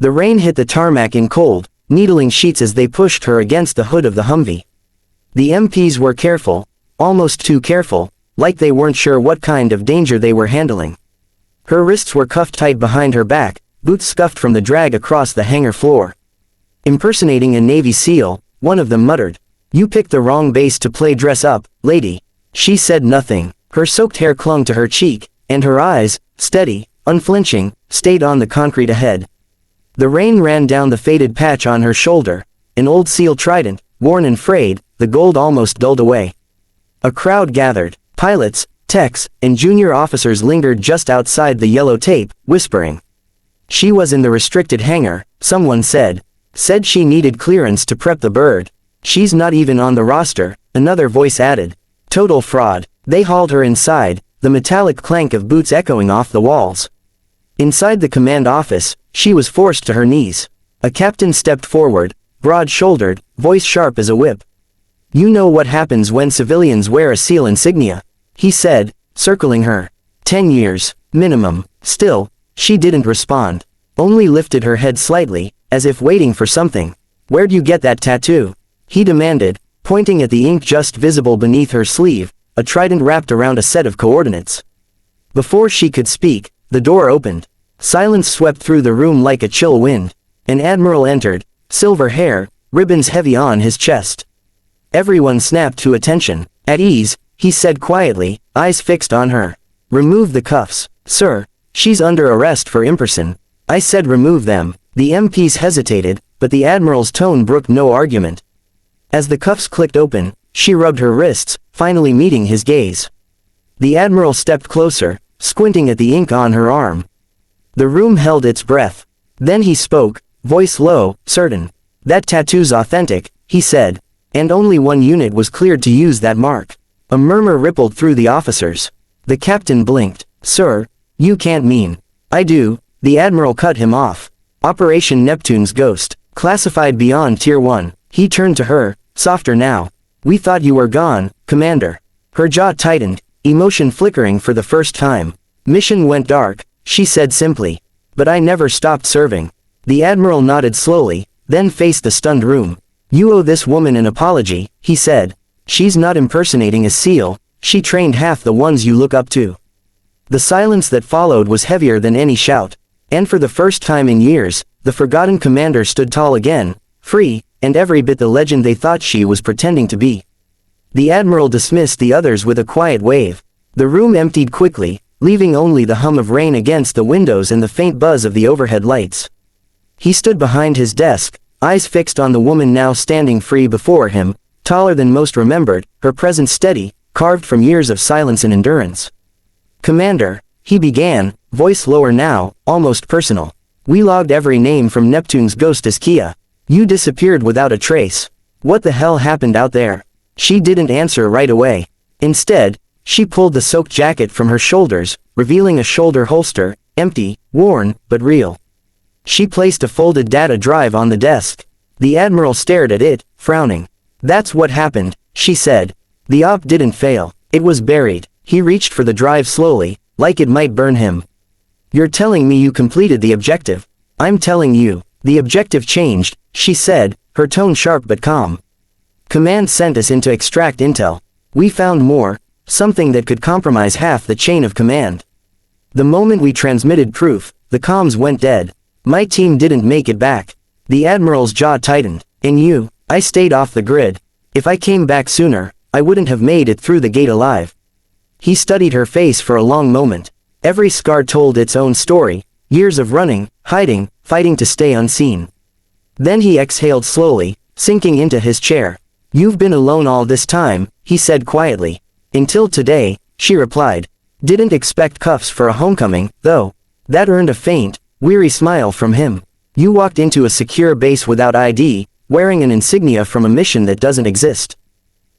The rain hit the tarmac in cold, needling sheets as they pushed her against the hood of the Humvee. The MPs were careful, almost too careful, like they weren't sure what kind of danger they were handling. Her wrists were cuffed tight behind her back, boots scuffed from the drag across the hangar floor. Impersonating a Navy SEAL, one of them muttered. "You picked the wrong base to play dress up, lady." She said nothing. Her soaked hair clung to her cheek, and her eyes, steady, unflinching, stayed on the concrete ahead. The rain ran down the faded patch on her shoulder, an old SEAL trident, worn and frayed, the gold almost dulled away. A crowd gathered. Pilots, techs, and junior officers lingered just outside the yellow tape, whispering. "She was in the restricted hangar," someone said. "Said she needed clearance to prep the bird. She's not even on the roster," another voice added. "Total fraud." They hauled her inside, the metallic clank of boots echoing off the walls. Inside the command office, she was forced to her knees. A captain stepped forward, broad-shouldered, voice sharp as a whip. "You know what happens when civilians wear a SEAL insignia," he said, circling her. 10 years, minimum. Still, she didn't respond. Only lifted her head slightly, as if waiting for something. "Where'd you get that tattoo?" he demanded, pointing at the ink just visible beneath her sleeve, a trident wrapped around a set of coordinates. Before she could speak, the door opened. Silence swept through the room like a chill wind. An admiral entered, silver hair, ribbons heavy on his chest. Everyone snapped to attention. "At ease," he said quietly, eyes fixed on her. "Remove the cuffs." "Sir, she's under arrest for imperson." "I said remove them." The MPs hesitated, but the admiral's tone brooked no argument. As the cuffs clicked open, she rubbed her wrists, finally meeting his gaze. The admiral stepped closer, squinting at the ink on her arm. The room held its breath. Then he spoke, voice low, certain. "That tattoo's authentic," he said. "And only one unit was cleared to use that mark." A murmur rippled through the officers. The captain blinked. "Sir, you can't mean." "I do." The admiral cut him off. "Operation Neptune's Ghost. Classified beyond Tier 1. He turned to her, softer now. "We thought you were gone, Commander." Her jaw tightened, emotion flickering for the first time. "Mission went dark," she said simply. "But I never stopped serving." The admiral nodded slowly, then faced the stunned room. "You owe this woman an apology," he said. "She's not impersonating a SEAL, she trained half the ones you look up to." The silence that followed was heavier than any shout. And for the first time in years, the forgotten commander stood tall again, free, and every bit the legend they thought she was pretending to be. The admiral dismissed the others with a quiet wave. The room emptied quickly, leaving only the hum of rain against the windows and the faint buzz of the overhead lights. He stood behind his desk, eyes fixed on the woman now standing free before him, taller than most remembered, her presence steady, carved from years of silence and endurance. "Commander," he began, voice lower now, almost personal. "We logged every name from Neptune's Ghost as Kia. You disappeared without a trace. What the hell happened out there?" She didn't answer right away. Instead, she pulled the soaked jacket from her shoulders, revealing a shoulder holster, empty, worn, but real. She placed a folded data drive on the desk. The admiral stared at it, frowning. "That's what happened," she said. "The op didn't fail. It was buried." He reached for the drive slowly, like it might burn him. "You're telling me you completed the objective?" "I'm telling you, the objective changed," she said, her tone sharp but calm. "Command sent us in to extract intel. We found more, something that could compromise half the chain of command. The moment we transmitted proof, the comms went dead. My team didn't make it back." The admiral's jaw tightened. "And you?" "I stayed off the grid. If I came back sooner, I wouldn't have made it through the gate alive." He studied her face for a long moment. Every scar told its own story, years of running, hiding, fighting to stay unseen. Then he exhaled slowly, sinking into his chair. "You've been alone all this time," he said quietly. "Until today," she replied. "Didn't expect cuffs for a homecoming, though." That earned a faint, weary smile from him. "You walked into a secure base without ID, wearing an insignia from a mission that doesn't exist.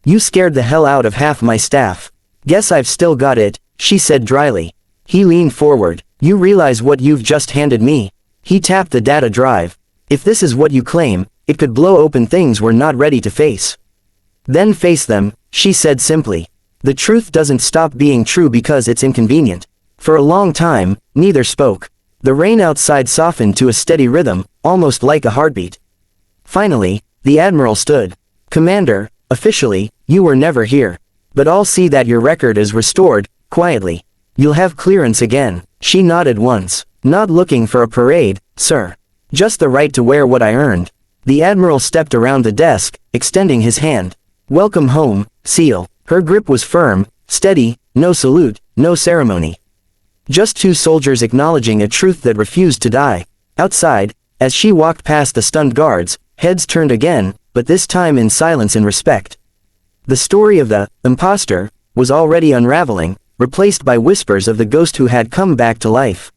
You scared the hell out of half my staff. Guess I've still got it," she said dryly. He leaned forward. "You realize what you've just handed me?" He tapped the data drive. "If this is what you claim, it could blow open things we're not ready to face." "Then face them," she said simply. "The truth doesn't stop being true because it's inconvenient." For a long time, neither spoke. The rain outside softened to a steady rhythm, almost like a heartbeat. Finally, the Admiral stood. "Commander, officially, you were never here. But I'll see that your record is restored, quietly. You'll have clearance again." She nodded once. "Not looking for a parade, sir. Just the right to wear what I earned." The Admiral stepped around the desk, extending his hand. "Welcome home, SEAL." Her grip was firm, steady, no salute, no ceremony. Just two soldiers acknowledging a truth that refused to die. Outside, as she walked past the stunned guards, heads turned again, but this time in silence and respect. The story of the imposter was already unraveling, replaced by whispers of the ghost who had come back to life.